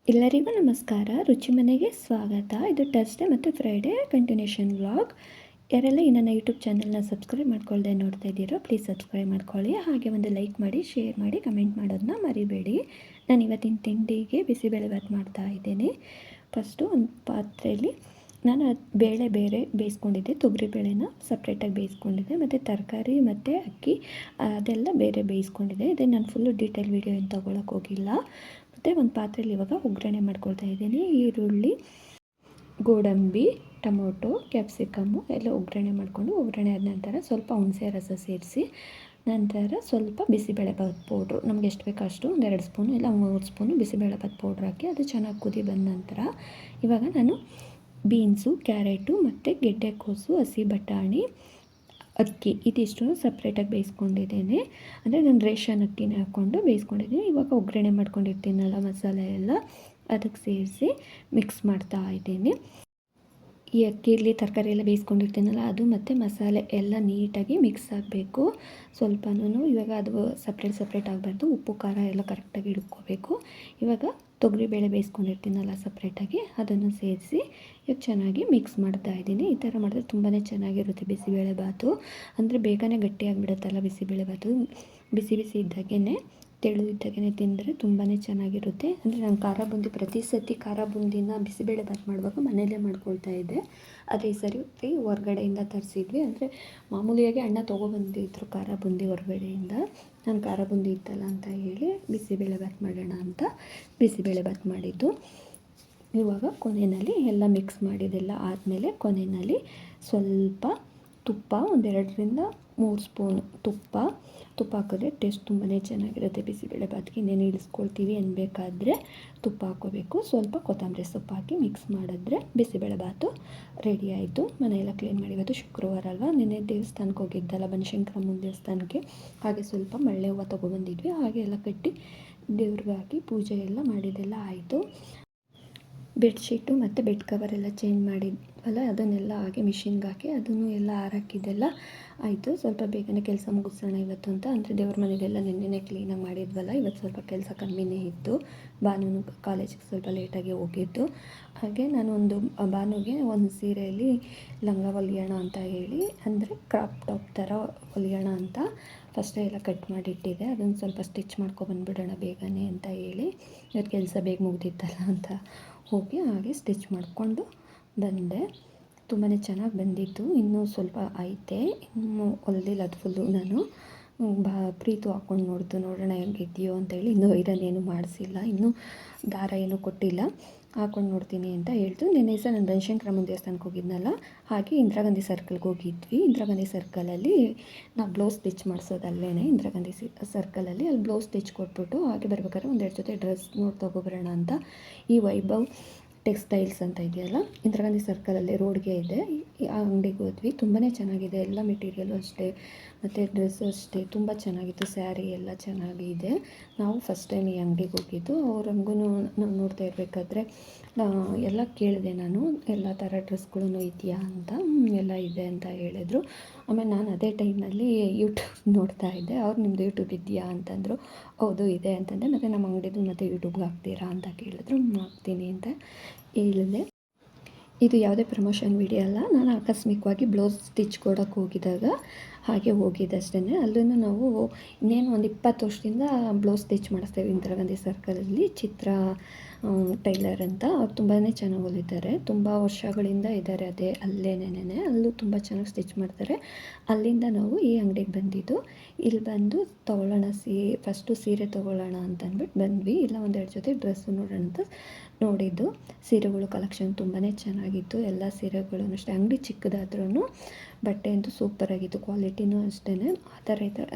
ಎಲ್ಲರಿಗೂ ನಮಸ್ಕಾರ. ರುಚಿ ಮನೆಗೆ ಸ್ವಾಗತ. ಇದು ಥರ್ಸ್ಡೇ ಮತ್ತು ಫ್ರೈಡೇ ಕಂಟಿನ್ಯೂಷನ್ ವ್ಲಾಗ್. ಯಾರೆಲ್ಲ ಈ ನನ್ನ ಯೂಟ್ಯೂಬ್ ಚಾನಲ್ನ ಸಬ್ಸ್ಕ್ರೈಬ್ ಮಾಡ್ಕೊಳ್ದೆ ನೋಡ್ತಾ ಇದ್ದೀರೋ ಪ್ಲೀಸ್ ಸಬ್ಸ್ಕ್ರೈಬ್ ಮಾಡ್ಕೊಳ್ಳಿ. ಹಾಗೆ ಒಂದು ಲೈಕ್ ಮಾಡಿ, ಶೇರ್ ಮಾಡಿ, ಕಮೆಂಟ್ ಮಾಡೋದನ್ನ ಮರಿಬೇಡಿ. ನಾನು ಇವತ್ತಿನ ತಿಂಡಿಗೆ ಬಿಸಿಬೇಳೆಭಾತ್ ಮಾಡ್ತಾ ಇದ್ದೇನೆ. ಫಸ್ಟು ಒಂದು ಪಾತ್ರೆಯಲ್ಲಿ ನಾನು ಬೇರೆ ಬೇಯಿಸ್ಕೊಂಡಿದ್ದೆ. ತೊಗರಿಬೇಳೆನ ಸಪ್ರೇಟಾಗಿ ಬೇಯಿಸ್ಕೊಂಡಿದ್ದೆ, ಮತ್ತು ತರಕಾರಿ ಮತ್ತು ಅಕ್ಕಿ ಅದೆಲ್ಲ ಬೇರೆ ಬೇಯಿಸ್ಕೊಂಡಿದ್ದೆ. ಇದೇ ನಾನು ಫುಲ್ಲು ಡೀಟೇಲ್ ವೀಡಿಯೋ ಏನು ತೊಗೊಳಕ್ಕೆ ಹೋಗಿಲ್ಲ. ಮತ್ತು ಒಂದು ಪಾತ್ರೆಯಲ್ಲಿ ಇವಾಗ ಒಗ್ಗರಣೆ ಮಾಡ್ಕೊಳ್ತಾ ಇದ್ದೀನಿ. ಈರುಳ್ಳಿ, ಗೋಡಂಬಿ, ಟೊಮೊಟೊ, ಕ್ಯಾಪ್ಸಿಕಮ್ಮು ಎಲ್ಲ ಒಗ್ಗರಣೆ ಮಾಡಿಕೊಂಡು, ಒಗ್ಗರಣೆ ಆದ ನಂತರ ಸ್ವಲ್ಪ ಹುಣಸೆ ರಸ ಸೇರಿಸಿ, ನಂತರ ಸ್ವಲ್ಪ ಬಿಸಿಬೇಳೆಭಾತ್ ಪೌಡ್ರು ನಮ್ಗೆ ಎಷ್ಟು ಬೇಕೋ ಅಷ್ಟು, ಒಂದು 2 ಸ್ಪೂನು ಇಲ್ಲ 3 ಸ್ಪೂನು ಬಿಸಿಬೇಳೆಭಾತ್ ಪೌಡ್ರ್ ಹಾಕಿ ಅದು ಚೆನ್ನಾಗಿ ಕುದಿ ಬಂದ ನಂತರ ಇವಾಗ ನಾನು ಬೀನ್ಸು, ಕ್ಯಾರೆಟು ಮತ್ತು ಗೆಡ್ಡೆಕೋಸು, ಹಸಿ ಬಟಾಣಿ, ಅಕ್ಕಿ ಇದಿಷ್ಟು ಸಪ್ರೇಟಾಗಿ ಬೇಯಿಸ್ಕೊಂಡಿದ್ದೇನೆ. ಅಂದರೆ ನಾನು ರೇಷನ್ ಅಕ್ಕಿನೇ ಹಾಕ್ಕೊಂಡು ಬೇಯಿಸ್ಕೊಂಡಿದ್ದೀನಿ. ಇವಾಗ ಒಗ್ಗರಣೆ ಮಾಡ್ಕೊಂಡಿರ್ತೀನಲ್ಲ ಮಸಾಲೆ ಎಲ್ಲ ಅದಕ್ಕೆ ಸೇರಿಸಿ ಮಿಕ್ಸ್ ಮಾಡ್ತಾ ಇದ್ದೀನಿ. ಈ ಅಕ್ಕಿಯಲ್ಲಿ ತರಕಾರಿ ಎಲ್ಲ ಬೇಯಿಸ್ಕೊಂಡಿರ್ತೀನಲ್ಲ ಅದು ಮತ್ತು ಮಸಾಲೆ ಎಲ್ಲ ನೀಟಾಗಿ ಮಿಕ್ಸ್ ಆಗಬೇಕು. ಸ್ವಲ್ಪನೂ ಇವಾಗ ಅದು ಸಪ್ರೇಟ್ ಆಗಬಾರ್ದು. ಉಪ್ಪು ಖಾರ ಎಲ್ಲ ಕರೆಕ್ಟಾಗಿ ಹಿಡ್ಕೋಬೇಕು. ಇವಾಗ ತೊಗರಿಬೇಳೆ ಬೇಯಿಸ್ಕೊಂಡಿರ್ತೀನಲ್ಲ ಸಪ್ರೇಟಾಗಿ ಅದನ್ನು ಸೇರಿಸಿ ಇವಾಗ ಚೆನ್ನಾಗಿ ಮಿಕ್ಸ್ ಮಾಡ್ತಾ ಇದ್ದೀನಿ. ಈ ಥರ ಮಾಡಿದ್ರೆ ತುಂಬಾ ಚೆನ್ನಾಗಿರುತ್ತೆ ಬಿಸಿಬೇಳೆಭಾತು. ಅಂದರೆ ಬೇಗನೆ ಗಟ್ಟಿಯಾಗಿಬಿಡುತ್ತಲ್ಲ ಬಿಸಿಬೇಳೆಭಾತು. ಬಿಸಿ ಇದ್ದಾಗೇ ತೆಳು ಇದ್ದಾಗೇ ತಿಂದರೆ ತುಂಬಾ ಚೆನ್ನಾಗಿರುತ್ತೆ. ಅಂದರೆ ನಾನು ಖಾರ ಬೂಂದಿ ಪ್ರತಿ ಸತಿ ಖಾರ ಬೂಂದಿನ ಬಿಸಿಬೇಳೆಭಾತ್ ಮಾಡುವಾಗ ಮನೆಯಲ್ಲೇ ಮಾಡ್ಕೊಳ್ತಾ ಇದ್ದೆ. ಆದರೆ ಈ ಸರಿ ಹೊರ್ಗಡೆಯಿಂದ ತರಿಸಿದ್ವಿ. ಅಂದರೆ ಮಾಮೂಲಿಯಾಗಿ ಅಣ್ಣ ತೊಗೊಬಂದಿದ್ರು ಖಾರ ಬೂಂದಿ ಹೊರಗಡೆಯಿಂದ. ನಾನು ಖಾರ ಬೂಂದಿ ಇತ್ತಲ್ಲ ಅಂತ ಹೇಳಿ ಬಿಸಿಬೇಳೆಭಾತ್ ಮಾಡೋಣ ಅಂತ ಬಿಸಿಬೇಳೆಭಾತ್ ಮಾಡಿದ್ದು. ಇವಾಗ ಕೊನೆಯಲ್ಲಿ ಎಲ್ಲ ಮಿಕ್ಸ್ ಮಾಡಿದ್ದೆಲ್ಲ ಆದಮೇಲೆ ಕೊನೆಯಲ್ಲಿ ಸ್ವಲ್ಪ ತುಪ್ಪ, 2ರಿಂದ 3 ಸ್ಪೂನು ತುಪ್ಪ ಹಾಕಿದ್ರೆ ಟೇಸ್ಟ್ ತುಂಬಾ ಚೆನ್ನಾಗಿರುತ್ತೆ ಬಿಸಿಬೇಳೆಭಾತ್ಗೆ. ಇನ್ನೇನು ಇಳಿಸ್ಕೊಳ್ತೀವಿ ಅನ್ಬೇಕಾದ್ರೆ ತುಪ್ಪ ಹಾಕ್ಕೋಬೇಕು. ಸ್ವಲ್ಪ ಕೊತ್ತಂಬರಿ ಸೊಪ್ಪು ಹಾಕಿ ಮಿಕ್ಸ್ ಮಾಡಿದ್ರೆ ಬಿಸಿಬೇಳೆಭಾತು ರೆಡಿ ಆಯಿತು. ಮನೆಯೆಲ್ಲ ಕ್ಲೀನ್ ಮಾಡಿ, ಇವತ್ತು ಶುಕ್ರವಾರ ಅಲ್ವಾ, ನಿನ್ನೆ ದೇವಸ್ಥಾನಕ್ಕೆ ಹೋಗಿದ್ದಲ್ಲ ಬನಶಂಕರಮ್ಮನ ದೇವಸ್ಥಾನಕ್ಕೆ. ಹಾಗೆ ಸ್ವಲ್ಪ ಮಳ್ಳೆ ಹೂವು ತೊಗೊಬಂದಿದ್ವಿ. ಹಾಗೆ ಎಲ್ಲ ಕಟ್ಟಿ ದೇವ್ರಿಗೆ ಹಾಕಿ ಪೂಜೆ ಎಲ್ಲ ಮಾಡಿದ್ದೆಲ್ಲ ಆಯಿತು. ಬೆಡ್ಶೀಟು ಮತ್ತು ಬೆಡ್ ಕವರೆಲ್ಲ ಚೇಂಜ್ ಮಾಡಿದ್ವಲ್ಲ ಅದನ್ನೆಲ್ಲ ಹಾಕಿ ಮಿಷಿನ್ಗೆ ಹಾಕಿ ಅದನ್ನು ಎಲ್ಲ ಹಾರಾಕಿದ್ದೆಲ್ಲ ಆಯಿತು. ಸ್ವಲ್ಪ ಬೇಗನೆ ಕೆಲಸ ಮುಗಿಸೋಣ ಇವತ್ತು ಅಂತ. ಅಂದರೆ ದೇವ್ರ ಮನೆಯೆಲ್ಲ ನಿನ್ನೆನೇ ಕ್ಲೀನಾಗಿ ಮಾಡಿದ್ವಲ್ಲ, ಇವತ್ತು ಸ್ವಲ್ಪ ಕೆಲಸ ಕಮ್ಮಿನೇ ಇತ್ತು. ಭಾನುನು ಕಾಲೇಜಿಗೆ ಸ್ವಲ್ಪ ಲೇಟಾಗಿ ಹೋಗಿದ್ದು. ಹಾಗೆ ನಾನು ಭಾನುಗೆ ಒಂದು ಸೀರೆಯಲ್ಲಿ ಲಂಗ ಹೊಲಿಯೋಣ ಅಂತ ಹೇಳಿ, ಅಂದರೆ ಕ್ರಾಪ್ ಟಾಪ್ ಥರ ಹೊಲಿಯೋಣ ಅಂತ ಫಸ್ಟೇ ಎಲ್ಲ ಕಟ್ ಮಾಡಿಟ್ಟಿದ್ದೆ. ಅದನ್ನು ಸ್ವಲ್ಪ ಸ್ಟಿಚ್ ಮಾಡ್ಕೊಬಂದ್ಬಿಡೋಣ ಬೇಗನೆ ಅಂತ ಹೇಳಿ, ಇವತ್ತು ಕೆಲಸ ಬೇಗ ಮುಗ್ದಿತ್ತಲ್ಲ ಅಂತ ಹೋಗಿ ಹಾಗೆ ಸ್ಟಿಚ್ ಮಾಡಿಕೊಂಡು ಬಂದೆ. ತುಂಬಾ ಚೆನ್ನಾಗಿ ಬಂದಿತ್ತು. ಇನ್ನೂ ಸ್ವಲ್ಪ ಐತೆ, ಇನ್ನೂ ಹೊಲ್ದಿಲ್ಲ ಅದು ಫುಲ್ಲು. ನಾನು ಪ್ರೀತು ಹಾಕ್ಕೊಂಡು ನೋಡೋಣ ಹೆಂಗಿದೆಯೋ ಅಂತೇಳಿ. ಇನ್ನೂ ಐರನ್ ಏನೂ ಮಾಡಿಸಿಲ್ಲ, ಇನ್ನೂ ದಾರ ಏನೂ ಕೊಟ್ಟಿಲ್ಲ. ಹಾಕ್ಕೊಂಡು ನೋಡ್ತೀನಿ ಅಂತ ಹೇಳ್ತು. ನಿನ್ನೆ ಸಹ ನಾನು ಬನಶಂಕರಮ್ಮನ ದೇವಸ್ಥಾನಕ್ಕೆ ಹೋಗಿದ್ನಲ್ಲ, ಹಾಗೆ ಇಂದಿರಾ ಗಾಂಧಿ ಸರ್ಕಲ್ಗೆ ಹೋಗಿದ್ವಿ. ಇಂದಿರಾ ಗಾಂಧಿ ಸರ್ಕಲಲ್ಲಿ ನಾವು ಬ್ಲೌಸ್ ಸ್ಟಿಚ್ ಮಾಡಿಸೋದಲ್ಲೇ ಇಂದಿರಾ ಗಾಂಧಿ ಸರ್ಕಲಲ್ಲಿ ಅಲ್ಲಿ ಬ್ಲೌಸ್ ಸ್ಟಿಚ್ ಕೊಟ್ಬಿಟ್ಟು ಹಾಗೆ ಬರ್ಬೇಕಾದ್ರೆ 2 ಜೊತೆ ಡ್ರೆಸ್ ತೊಗೊಬರೋಣ ಅಂತ ಈ ವೈಭವ್ ಟೆಕ್ಸ್ಟೈಲ್ಸ್ ಅಂತ ಇದೆಯಲ್ಲ ಇಂದಿರಾ ಗಾಂಧಿ ಸರ್ಕಲಲ್ಲಿ ರೋಡ್ಗೆ ಇದೆ, ಆ ಅಂಗಡಿಗೆ ಹೋದ್ವಿ. ತುಂಬಾ ಚೆನ್ನಾಗಿದೆ ಎಲ್ಲ ಮೆಟೀರಿಯಲು ಅಷ್ಟೇ, ಮತ್ತು ಡ್ರೆಸ್ಸು ಅಷ್ಟೇ ತುಂಬ ಚೆನ್ನಾಗಿತ್ತು. ಸ್ಯಾರಿ ಎಲ್ಲ ಚೆನ್ನಾಗಿದೆ. ನಾವು ಫಸ್ಟ್ ಟೈಮ್ ಈ ಅಂಗಡಿಗೆ ಹೋಗಿದ್ದು. ಅವ್ರಂಗೂ ನಾವು ನೋಡ್ತಾ ಇರಬೇಕಾದ್ರೆ ಎಲ್ಲ ಕೇಳಿದೆ ನಾನು, ಎಲ್ಲ ಥರ ಡ್ರೆಸ್ಗಳೂ ಇದೆಯಾ ಅಂತ. ಎಲ್ಲ ಇದೆ ಅಂತ ಹೇಳಿದ್ರು. ಆಮೇಲೆ ನಾನು ಅದೇ ಟೈಮಲ್ಲಿ ಯೂಟ್ಯೂಬ್ ನೋಡ್ತಾ ಇದ್ದೆ. ಅವ್ರು ನಿಮ್ಮದು ಯೂಟ್ಯೂಬ್ ಇದೆಯಾ ಅಂತಂದರು. ಹೌದು ಇದೆ ಅಂತಂದೆ. ಮತ್ತು ನಮ್ಮ ಅಂಗಡಿದು ಮತ್ತು ಯೂಟ್ಯೂಬ್ಗೆ ಹಾಕ್ತೀರಾ ಅಂತ ಕೇಳಿದ್ರು. ಹಾಕ್ತೀನಿ ಅಂತ ಹೇಳಿದೆ. ಇದು ಯಾವುದೇ ಪ್ರಮೋಷನ್ ವಿಡಿಯೋ ಅಲ್ಲ, ನಾನು ಆಕಸ್ಮಿಕವಾಗಿ ಬ್ಲೌಸ್ ಸ್ಟಿಚ್ ಕೊಡೋಕ್ಕೆ ಹೋಗಿದ್ದಾಗ ಹಾಗೆ ಹೋಗಿದ್ದಷ್ಟೇ. ಅಲ್ಲೂ ನಾವು ಇನ್ನೇನು ಒಂದು 20 ವರ್ಷದಿಂದ ಬ್ಲೌಸ್ ಸ್ಟಿಚ್ ಮಾಡಿಸ್ತೇವೆ ಇಂದಿರಾ ಗಾಂಧಿ ಸರ್ಕಲಲ್ಲಿ. ಚಿತ್ರ ಟೈಲರ್ ಅಂತ, ಅವ್ರು ತುಂಬಾ ಚೆನ್ನಾಗಿ ಹೊಲಿತಾರೆ. ತುಂಬ ವರ್ಷಗಳಿಂದ ಇದ್ದಾರೆ ಅದೇ ಅಲ್ಲೇನೇನೆ. ಅಲ್ಲೂ ತುಂಬ ಚೆನ್ನಾಗಿ ಸ್ಟಿಚ್ ಮಾಡ್ತಾರೆ. ಅಲ್ಲಿಂದ ನಾವು ಈ ಅಂಗಡಿಗೆ ಬಂದಿದ್ದು. ಇಲ್ಲಿ ಬಂದು ತೊಗೊಳ್ಳೋಣ ಫಸ್ಟು ಸೀರೆ ತೊಗೊಳ್ಳೋಣ ಅಂತ ಅಂದ್ಬಿಟ್ಟು ಬಂದ್ವಿ. ಇಲ್ಲ 1-2 ಜೊತೆ ಡ್ರೆಸ್ಸು ನೋಡೋಣ ಅಂತ ನೋಡಿದ್ದು. ಸೀರೆಗಳು ಕಲೆಕ್ಷನ್ ತುಂಬಾ ಚೆನ್ನಾಗಿತ್ತು. ಎಲ್ಲ ಸೀರೆಗಳು ಅಷ್ಟೇ, ಅಂಗಡಿ ಚಿಕ್ಕದಾದ್ರೂ ಬಟ್ಟೆ ಅಂತೂ ಸೂಪರಾಗಿತ್ತು. ಕ್ವಾಲಿಟಿನೂ ಅಷ್ಟೇ, ಆ ಥರ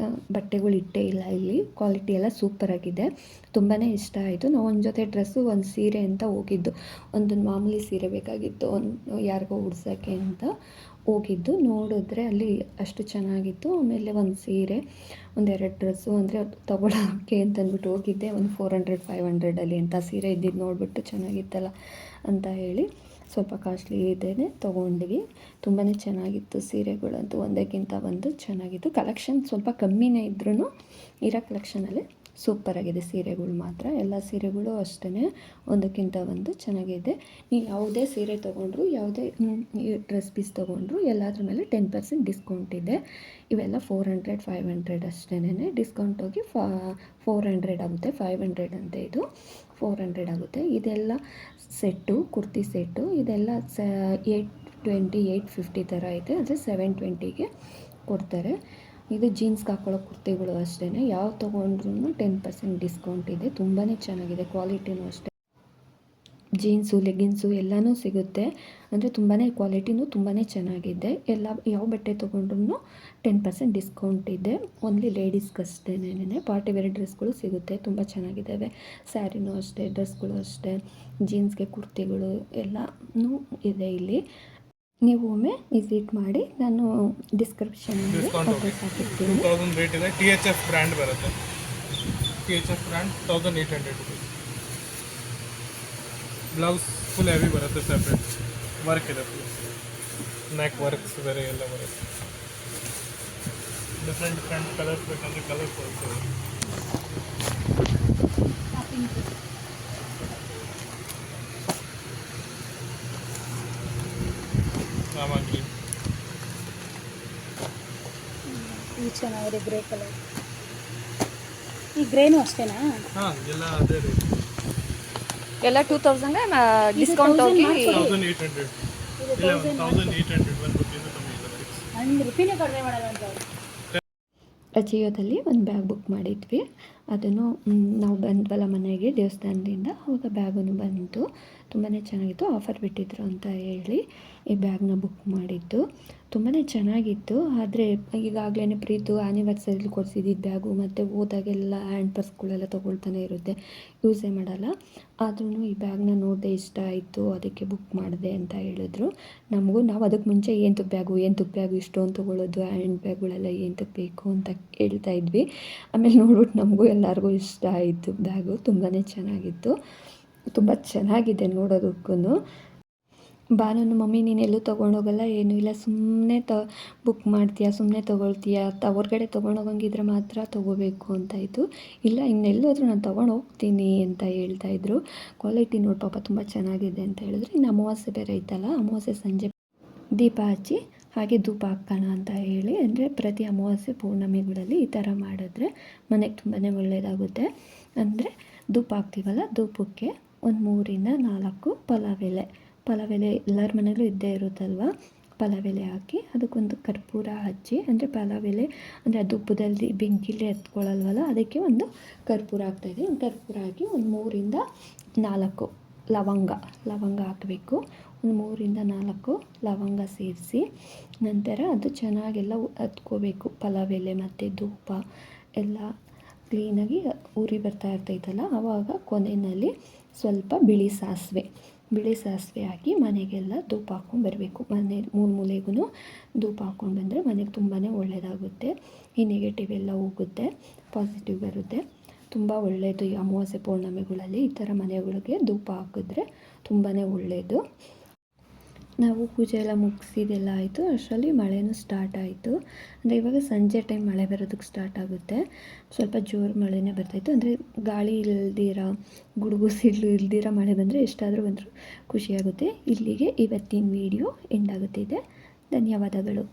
ಬಟ್ಟೆಗಳು ಇಟ್ಟೇ ಇಲ್ಲ ಇಲ್ಲಿ. ಕ್ವಾಲಿಟಿ ಎಲ್ಲ ಸೂಪರಾಗಿದೆ. ತುಂಬಾ ಇಷ್ಟ ಆಯಿತು. ನಾವು ಒಂದು ಜೊತೆ ಡ್ರೆಸ್ಸು, ಒಂದು ಸೀರೆ ಅಂತ ಹೋಗಿದ್ದು. ಒಂದು ಮಾಮೂಲಿ ಸೀರೆ ಬೇಕಾಗಿತ್ತು, ಒಂದು ಯಾರಿಗೋ ಉಡ್ಸೋಕ್ಕೆ ಅಂತ ಹೋಗಿದ್ದು. ನೋಡಿದ್ರೆ ಅಲ್ಲಿ ಅಷ್ಟು ಚೆನ್ನಾಗಿತ್ತು. ಆಮೇಲೆ ಒಂದು ಸೀರೆ, 1-2 ಡ್ರೆಸ್ಸು ಅಂದರೆ ತೊಗೊಳೋಕ್ಕೆ ಅಂತಂದ್ಬಿಟ್ಟು ಹೋಗಿದ್ದೆ. ಒಂದು 400-500 ಅಂತ ಸೀರೆ ಇದ್ದಿದ್ದು ನೋಡಿಬಿಟ್ಟು ಚೆನ್ನಾಗಿತ್ತಲ್ಲ ಅಂತ ಹೇಳಿ ಸ್ವಲ್ಪ ಕಾಸ್ಟ್ಲಿ ಇದೇನೆ ತೊಗೊಂಡ್ವಿ. ತುಂಬಾ ಚೆನ್ನಾಗಿತ್ತು ಸೀರೆಗಳಂತೂ, ಒಂದಕ್ಕಿಂತ ಒಂದು ಚೆನ್ನಾಗಿತ್ತು. ಕಲೆಕ್ಷನ್ ಸ್ವಲ್ಪ ಕಮ್ಮಿನೇ ಇದ್ರೂ ಇರೋ ಕಲೆಕ್ಷನಲ್ಲಿ ಸೂಪರಾಗಿದೆ ಸೀರೆಗಳು ಮಾತ್ರ. ಎಲ್ಲ ಸೀರೆಗಳು ಅಷ್ಟೇ, ಒಂದಕ್ಕಿಂತ ಒಂದು ಚೆನ್ನಾಗಿದೆ. ನೀವು ಯಾವುದೇ ಸೀರೆ ತೊಗೊಂಡ್ರು, ಯಾವುದೇ ಡ್ರೆಸ್ ಪೀಸ್ ತೊಗೊಂಡ್ರು ಎಲ್ಲದ್ರ ಮೇಲೆ 10% ಡಿಸ್ಕೌಂಟ್ ಇದೆ. ಇವೆಲ್ಲ 400 500 ಅಷ್ಟೇ. ಡಿಸ್ಕೌಂಟ್ ಹೋಗಿ 400 ಆಗುತ್ತೆ. 500 ಅಂತ ಇದು 400 ಆಗುತ್ತೆ. ಇದೆಲ್ಲ ಸೆಟ್ಟು, ಕುರ್ತಿ ಸೆಟ್ಟು. ಇದೆಲ್ಲ 820 850 ಥರ ಇದೆ. ಅಂದರೆ 720ಗೆ ಕೊಡ್ತಾರೆ. ಇದು ಜೀನ್ಸ್ಗೆ ಹಾಕೊಳ್ಳೋ ಕುರ್ತಿಗಳು ಅಷ್ಟೇ. ಯಾವ ತೊಗೊಂಡ್ರೂ 10% ಡಿಸ್ಕೌಂಟ್ ಇದೆ. ತುಂಬಾ ಚೆನ್ನಾಗಿದೆ, ಕ್ವಾಲಿಟಿನೂ ಅಷ್ಟೇ. ಜೀನ್ಸು, ಲೆಗಿನ್ಸು ಎಲ್ಲನೂ ಸಿಗುತ್ತೆ. ಅಂದರೆ ತುಂಬಾ ಕ್ವಾಲಿಟಿನೂ ತುಂಬಾ ಚೆನ್ನಾಗಿದೆ. ಯಾವ ಬಟ್ಟೆ ತೊಗೊಂಡ್ರೂ 10% ಡಿಸ್ಕೌಂಟ್ ಇದೆ. ಓನ್ಲಿ ಲೇಡೀಸ್ಗಷ್ಟೇನೆ. ಪಾರ್ಟಿ ವೇರ್ ಡ್ರೆಸ್ಗಳು ಸಿಗುತ್ತೆ, ತುಂಬ ಚೆನ್ನಾಗಿದ್ದಾವೆ. ಸ್ಯಾರಿನೂ ಅಷ್ಟೇ, ಡ್ರೆಸ್ಗಳು ಅಷ್ಟೇ, ಜೀನ್ಸ್ಗೆ ಕುರ್ತಿಗಳು ಎಲ್ಲನೂ ಇದೆ ಇಲ್ಲಿ. ನೀವು ಒಮ್ಮೆ ವಿಸಿಟ್ ಮಾಡಿ. ನಾನು ಡಿಸ್ಕ್ರಿಪ್ಷನಲ್ಲಿ ಅಡ್ರೆಸ್ ಹಾಕಿರ್ತೀನಿ. 2000 ರೇಟ್ ಇದೆ. THF ಬ್ರ್ಯಾಂಡ್ ಬರುತ್ತೆ. THF brand 1800 rupees. Blouse full heavy ಬರುತ್ತೆ, ಸೆಪ್ರೇಟ್ ವರ್ಕ್ ಇದೆ. ಫುಲ್ ನೆಕ್ ವರ್ಕ್ಸ್ ಬೇರೆ ಎಲ್ಲ ಬರುತ್ತೆ. ಡಿಫ್ರೆಂಟ್ ಕಲರ್ಸ್ ಬೇಕಂದರೆ ಕಲರ್ಸ್ ಬರ್ತದೆ. ಆಮಾಗಿ ಈ ಚೆನ್ನಾಗಿದೆ, ಗ್ರೇ ಕಲರ್. ಈ ಗ್ರೇನು ಅಷ್ಟೇನಾ? ಹಾಂ, ಎಲ್ಲ ಅದೇ ರೇಟ್. ಎಲ್ಲ 2000 ಡಿಸ್ಕೌಂಟ್ ಹೋಗಿ 1800. ಇಲ್ಲ, 1800 1 ರುಪೀಸ್ ಕಮ್ಮಿ ಇದೆ. 1 ರೂಪಾಯಿನೇ ಕಡಿಮೆ ಮಾಡಲ್ಲ ಅಂತ. ಅಜಿಯೋದಲ್ಲಿ ಒಂದು ಬ್ಯಾಗ್ ಬುಕ್ ಮಾಡಿದ್ವಿ. ಅದನ್ನು ನಾವು ಬಂದ್ವಲ್ಲ ಮನೆಗೆ ದೇವಸ್ಥಾನದಿಂದ, ಆವಾಗ ಬ್ಯಾಗನ್ನು ಬಂತು. ತುಂಬಾ ಚೆನ್ನಾಗಿತ್ತು. ಆಫರ್ ಬಿಟ್ಟಿದ್ರು ಅಂತ ಹೇಳಿ ಈ ಬ್ಯಾಗ್ನ ಬುಕ್ ಮಾಡಿದ್ದು. ತುಂಬಾ ಚೆನ್ನಾಗಿತ್ತು. ಆದರೆ ಈಗಾಗಲೇ ಪ್ರೀತು ಆ್ಯನಿವರ್ಸರಿಲಿ ಕೊಡಿಸಿದ್ದು ಬ್ಯಾಗು, ಮತ್ತು ಹೋದಾಗೆಲ್ಲ ಹ್ಯಾಂಡ್ ಪರ್ಸ್ಗಳೆಲ್ಲ ತೊಗೊಳ್ತಾನೆ ಇರುತ್ತೆ, ಯೂಸೇ ಮಾಡಲ್ಲ. ಆದ್ರೂ ಈ ಬ್ಯಾಗ್ನ ನೋಡಿದೆ, ಇಷ್ಟ ಆಯಿತು, ಅದಕ್ಕೆ ಬುಕ್ ಮಾಡಿದೆ ಅಂತ ಹೇಳಿದ್ರು. ನಾವು ಅದಕ್ಕೆ ಮುಂಚೆ ಏನಕ್ಕೆ ಬ್ಯಾಗು ಇಷ್ಟೊಂದು ತೊಗೊಳ್ಳೋದು, ಹ್ಯಾಂಡ್ ಬ್ಯಾಗ್ಗಳೆಲ್ಲ ಏನಕ್ಕೆ ಬೇಕು ಅಂತ ಹೇಳ್ತಾ ಇದ್ವಿ. ಆಮೇಲೆ ನೋಡ್ಬಿಟ್ಟು ನಮಗೂ ಎಲ್ಲರಿಗೂ ಇಷ್ಟ ಆಯಿತು. ಬ್ಯಾಗು ತುಂಬಾ ಚೆನ್ನಾಗಿತ್ತು, ತುಂಬ ಚೆನ್ನಾಗಿದೆ ನೋಡೋದಕ್ಕೂ. ಬಾನು ಮಮ್ಮಿ ನೀನು ಎಲ್ಲೂ ತೊಗೊಂಡೋಗಲ್ಲ, ಏನೂ ಇಲ್ಲ, ಸುಮ್ಮನೆ ಬುಕ್ ಮಾಡ್ತೀಯಾ, ಸುಮ್ಮನೆ ತೊಗೊಳ್ತೀಯಾ, ಹೊರ್ಗಡೆ ತೊಗೊಂಡೋಗಂಗಿದ್ರೆ ಮಾತ್ರ ತೊಗೋಬೇಕು ಅಂತಾಯಿತು. ಇಲ್ಲ, ಇನ್ನೆಲ್ಲೋದ್ರೂ ನಾನು ತೊಗೊಂಡು ಹೋಗ್ತೀನಿ ಅಂತ ಹೇಳ್ತಾಯಿದ್ರು. ಕ್ವಾಲಿಟಿ ನೋಡಿ ಪಾಪ ತುಂಬ ಚೆನ್ನಾಗಿದೆ ಅಂತ ಹೇಳಿದ್ರು. ಇನ್ನು ಅಮಾವಾಸ್ಯೆ ಬೇರೆ ಇತ್ತಲ್ಲ, ಅಮಾವಾಸ್ಯೆ ಸಂಜೆ ದೀಪ ಹಚ್ಚಿ ಹಾಗೆ ಧೂಪ ಹಾಕೋಣ ಅಂತ ಹೇಳಿ. ಅಂದರೆ ಪ್ರತಿ ಅಮಾವಾಸ್ಯೆ ಪೌರ್ಣಮಿಗಳಲ್ಲಿ ಈ ಥರ ಮಾಡಿದ್ರೆ ಮನೆಗೆ ತುಂಬಾ ಒಳ್ಳೆಯದಾಗುತ್ತೆ. ಅಂದರೆ ಧೂಪ ಹಾಕ್ತೀವಲ್ಲ, ಧೂಪಕ್ಕೆ ಒಂದು 3 ಇಂದ 4 ಪಲಾವ್ ಎಲೆ ಎಲ್ಲರ ಮನೆಯಲ್ಲೂ ಇದ್ದೇ ಇರುತ್ತಲ್ವ. ಪಲಾವ್ ಎಲೆ ಹಾಕಿ ಅದಕ್ಕೊಂದು ಕರ್ಪೂರ ಹಚ್ಚಿ, ಅಂದರೆ ಪಲಾವ್ ಎಲೆ ಅಂದರೆ ಆ ಧೂಪದಲ್ಲಿ ಬೆಂಕಿಲೇ ಎತ್ಕೊಳ್ಳಲ್ವಲ್ಲ, ಅದಕ್ಕೆ ಒಂದು ಕರ್ಪೂರ ಹಾಕ್ತಾಯಿದ್ದೆ. ಒಂದು ಕರ್ಪೂರ ಹಾಕಿ ಒಂದು 3 ಇಂದ 4 ಲವಂಗ ಹಾಕಬೇಕು. ಒಂದು 3 ಇಂದ 4 ಲವಂಗ ಸೇರಿಸಿ ನಂತರ ಅದು ಚೆನ್ನಾಗೆಲ್ಲ ಹತ್ಕೋಬೇಕು. ಪಲಾವ್ ಎಲೆ ಮತ್ತು ಧೂಪ ಎಲ್ಲ ಕ್ಲೀನಾಗಿ ಉರಿ ಬರ್ತಾ ಇರ್ತೈತಲ್ಲ, ಆವಾಗ ಕೊನೆಯಲ್ಲಿ ಸ್ವಲ್ಪ ಬಿಳಿ ಸಾಸಿವೆ ಹಾಕಿ ಮನೆಗೆಲ್ಲ ಧೂಪ ಹಾಕ್ಕೊಂಡು ಬರಬೇಕು. ಮನೆ ಮೂಲೆಗೂ ಧೂಪ ಹಾಕ್ಕೊಂಡು ಬಂದರೆ ಮನೆಗೆ ತುಂಬಾ ಒಳ್ಳೆಯದಾಗುತ್ತೆ. ಈ ನೆಗೆಟಿವ್ ಎಲ್ಲ ಹೋಗುತ್ತೆ, ಪಾಸಿಟಿವ್ ಬರುತ್ತೆ. ತುಂಬ ಒಳ್ಳೆಯದು. ಈ ಅಮಾವಾಸ್ಯೆ ಪೌರ್ಣಮಿಗಳಲ್ಲಿ ಈ ಥರ ಮನೆಗಳಿಗೆ ಧೂಪ ಹಾಕಿದ್ರೆ ತುಂಬಾ ಒಳ್ಳೆಯದು. ನಾವು ಪೂಜೆ ಎಲ್ಲ ಮುಗಿಸಿದೆಲ್ಲ ಆಯಿತು. ಅಷ್ಟರಲ್ಲಿ ಮಳೆನೂ ಸ್ಟಾರ್ಟ್ ಆಯಿತು. ಅಂದರೆ ಇವಾಗ ಸಂಜೆ ಟೈಮ್ ಮಳೆ ಬರೋದಕ್ಕೆ ಸ್ಟಾರ್ಟ್ ಆಗುತ್ತೆ. ಸ್ವಲ್ಪ ಜೋರು ಮಳೆನೇ ಬರ್ತಾಯಿತ್ತು. ಅಂದರೆ ಗಾಳಿ ಇಲ್ದಿರ, ಗುಡುಗು ಸಿಡ್ಲು ಇಲ್ದಿರ ಮಳೆ ಬಂದರೆ ಎಷ್ಟಾದರೂ ಬಂದರೂ ಖುಷಿಯಾಗುತ್ತೆ. ಇಲ್ಲಿಗೆ ಇವತ್ತಿನ ವಿಡಿಯೋ ಎಂಡ್ ಆಗುತ್ತಿದೆ. ಧನ್ಯವಾದಗಳು.